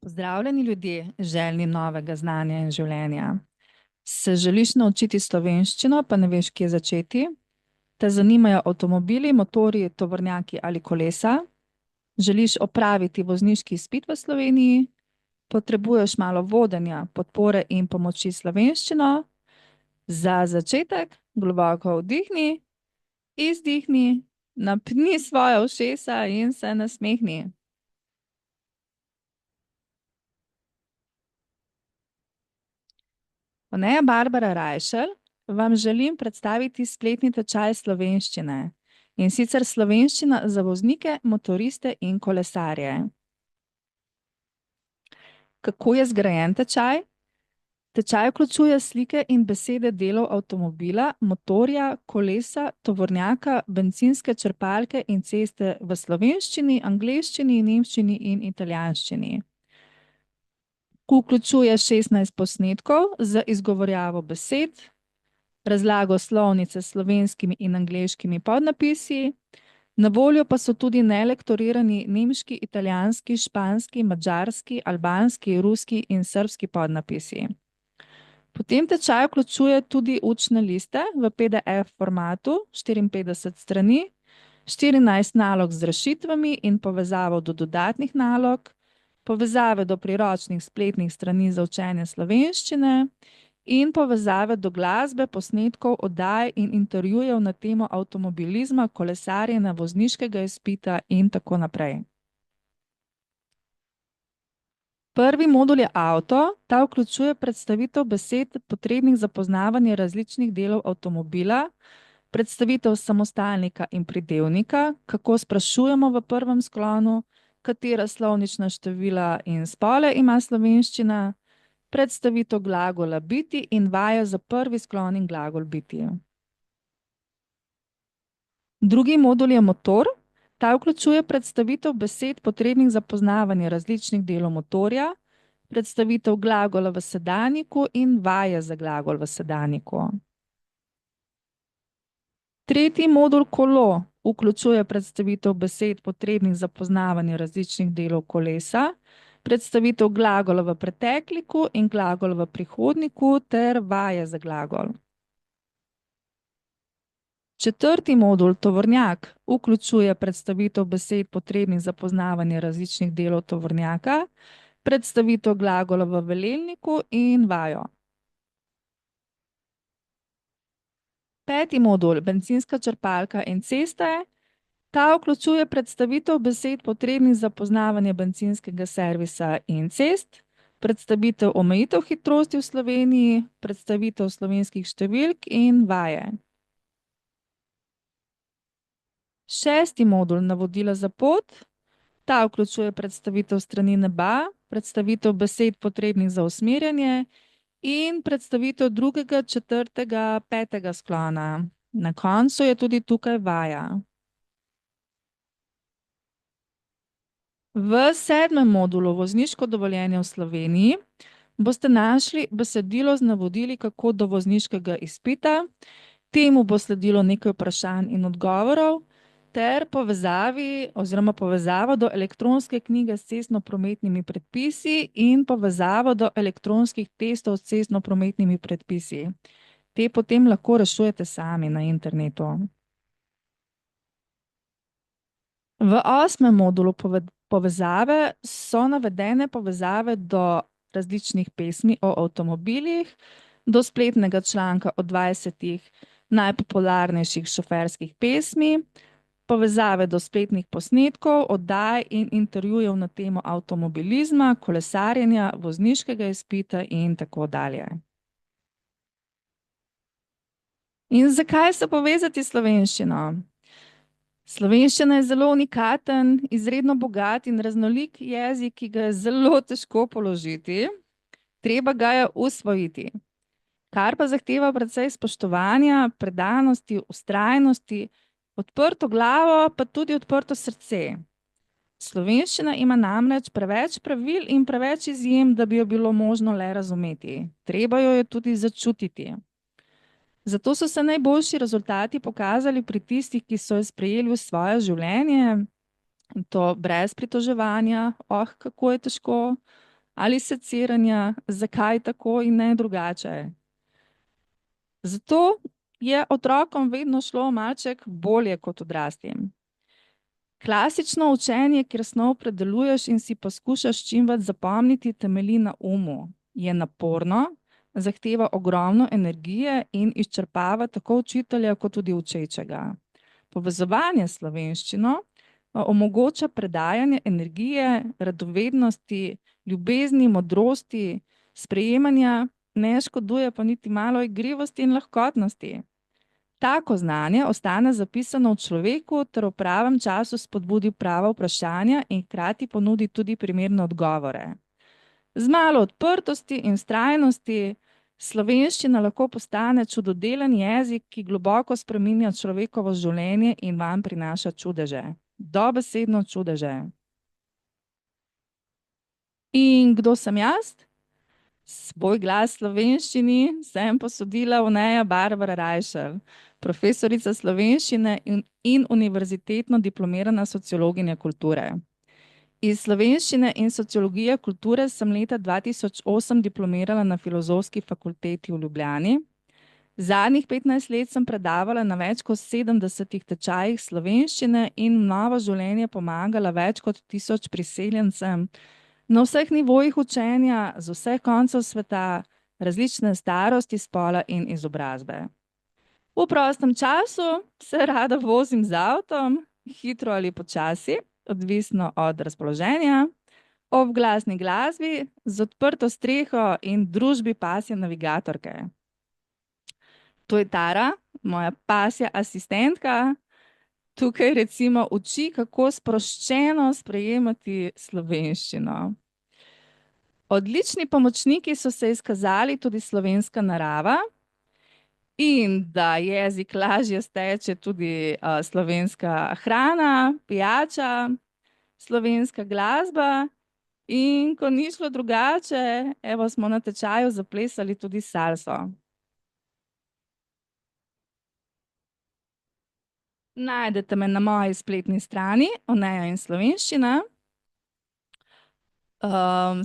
Pozdravljeni ljudje, željni novega znanja in življenja. Se želiš naučiti slovenščino, pa ne veš, kje začeti? Te zanimajo avtomobili, motorji, tovornjaki ali kolesa? Želiš opraviti vozniški izpit v Sloveniji? Potrebuješ malo vodenja, podpore in pomoči s slovenščino? Za začetek globoko vdihni, izdihni, napni svoja ušesa in se nasmehni. Poneja Barbara Rajšel, vam želim predstaviti spletni tečaj slovenščine, in sicer slovenščina za voznike, motoriste in kolesarje. Kako je zgrajen tečaj? Tečaj vključuje slike in besede delov avtomobila, motorja, kolesa, tovornjaka, bencinske črpalke in ceste v slovenščini, angleščini, nemščini in italijanščini. Vključuje 16 posnetkov z izgovorjavo besed, razlago slovnice s slovenskimi in angleškimi podnapisi, na voljo pa so tudi nelektorirani nemški, italijanski, španski, madžarski, albanski, ruski in srbski podnapisi. Potem tečaj vključuje tudi učne liste v PDF formatu, 54 strani, 14 nalog z rešitvami in povezavo do dodatnih nalog, povezave do priročnih spletnih strani za učenje slovenščine in povezave do glasbe, posnetkov, oddaj in intervjujev na temo avtomobilizma, kolesarjenja, vozniškega izpita in tako naprej. Prvi modul je avto, ta vključuje predstavitev besed potrebnih za poznavanje različnih delov avtomobila, predstavitev samostalnika in pridevnika, kako sprašujemo v prvem sklonu, katera slovnična števila in spole ima slovenščina, predstavitev glagola biti in vaja za prvi sklon in glagol biti. Drugi modul je motor, ta vključuje predstavitev besed potrebnih za poznavanje različnih delov motorja, predstavitev glagola v sedanjiku in vaje za glagol v sedanjiku. Tretji modul kolo vključuje predstavitev besed potrebnih za poznavanje različnih delov kolesa, predstavitev glagola v pretekliku in glagol v prihodniku ter vaje za glagol. Četrti modul tovornjak vključuje predstavitev besed potrebnih za poznavanje različnih delov tovornjaka, predstavitev glagola v velelniku in vajo. Peti modul, bencinska črpalka in ceste, ta vključuje predstavitev besed potrebnih za poznavanje bencinskega servisa in cest, predstavitev omejitev hitrosti v Sloveniji, predstavitev slovenskih številk in vaje. Šesti modul, navodila za pot, ta vključuje predstavitev strani neba, predstavitev besed potrebnih za usmerjanje in predstavitev drugega, četrtega, petega sklona. Na koncu je tudi tukaj vaja. V sedmem modulu vozniško dovoljenje v Sloveniji boste našli besedilo z navodili, kako do vozniškega izpita. Temu bo sledilo nekaj vprašanj in odgovorov ter povezava do elektronske knjige s cestnoprometnimi predpisi in povezavo do elektronskih testov s cestnoprometnimi predpisi. Te potem lahko rešujete sami na internetu. V osmem modulu povezave so navedene povezave do različnih pesmi o avtomobilih, do spletnega članka o 20 najpopularnejših šoferskih pesmi, povezave do spletnih posnetkov, oddaj in intervjujev na temo avtomobilizma, kolesarjenja, vozniškega izpita in tako dalje. In zakaj se povezati s slovenščino? Slovenščina je zelo unikaten, izredno bogat in raznolik jezik, ki ga je zelo težko položiti. Treba ga je usvojiti, kar pa zahteva precej spoštovanja, predanosti, vztrajnosti, odprto glavo, pa tudi odprto srce. Slovenščina ima namreč preveč pravil in preveč izjem, da bi jo bilo možno le razumeti. Treba jo je tudi začutiti. Zato so se najboljši rezultati pokazali pri tistih, ki so jo sprejeli v svoje življenje, in to brez pritoževanja, kako je težko, ali seciranja, zakaj tako in ne drugače. Zato je otrokom vedno šlo malček bolje kot odraslim. Klasično učenje, kjer snov predeluješ in si poskušaš čim več zapomniti, temelji na umu. Je naporno, zahteva ogromno energije in izčrpava tako učitelja kot tudi učečega. Povezovanje s slovenščino omogoča predajanje energije, radovednosti, ljubezni, modrosti, sprejemanja, ne škoduje pa niti malo igrivosti in lahkotnosti. Tako znanje ostane zapisano v človeku ter v pravem času spodbudi prava vprašanja in hkrati ponudi tudi primerne odgovore. Z malo odprtosti in vztrajnosti slovenščina lahko postane čudodelen jezik, ki globoko spreminja človekovo življenje in vam prinaša čudeže. Dobesedno čudeže. In kdo sem jaz? Svoj glas slovenščini sem posodila Neja Barbara Rajšel, profesorica slovenščine in univerzitetno diplomirana sociologinja kulture. Iz slovenščine in sociologije kulture sem leta 2008 diplomirala na Filozofski fakulteti v Ljubljani. Zadnjih 15 let sem predavala na več kot 70 tečajih slovenščine in v novo življenje pomagala več kot 1000 priseljencem na vseh nivojih učenja, z vseh koncev sveta, različne starosti, spola in izobrazbe. V prostem času se rada vozim z avtom, hitro ali počasi, odvisno od razpoloženja, ob glasni glasbi, z odprto streho in družbi pasje navigatorke. To je Tara, moja pasja asistentka. Tukaj recimo uči, kako sproščeno sprejemati slovenščino. Odlični pomočniki so se izkazali tudi slovenska narava in da jezik lažje steče tudi slovenska hrana, pijača, slovenska glasba in ko ni šlo drugače, evo smo na tečaju zaplesali tudi salso. Najdete me na moji spletni strani Oneja in slovenščina.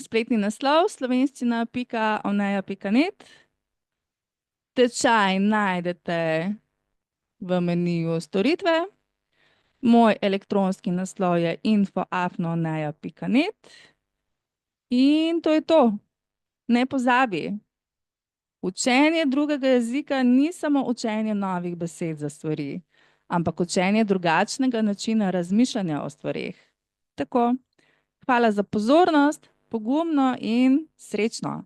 Spletni naslov slovenščina.oneja.net. Tečaj najdete v meniju storitve. Moj elektronski naslov je info@oneja.net. In to je to. Ne pozabi. Učenje drugega jezika ni samo učenje novih besed za stvari, ampak učenje drugačnega načina razmišljanja o stvareh. Tako. Hvala za pozornost, pogumno in srečno.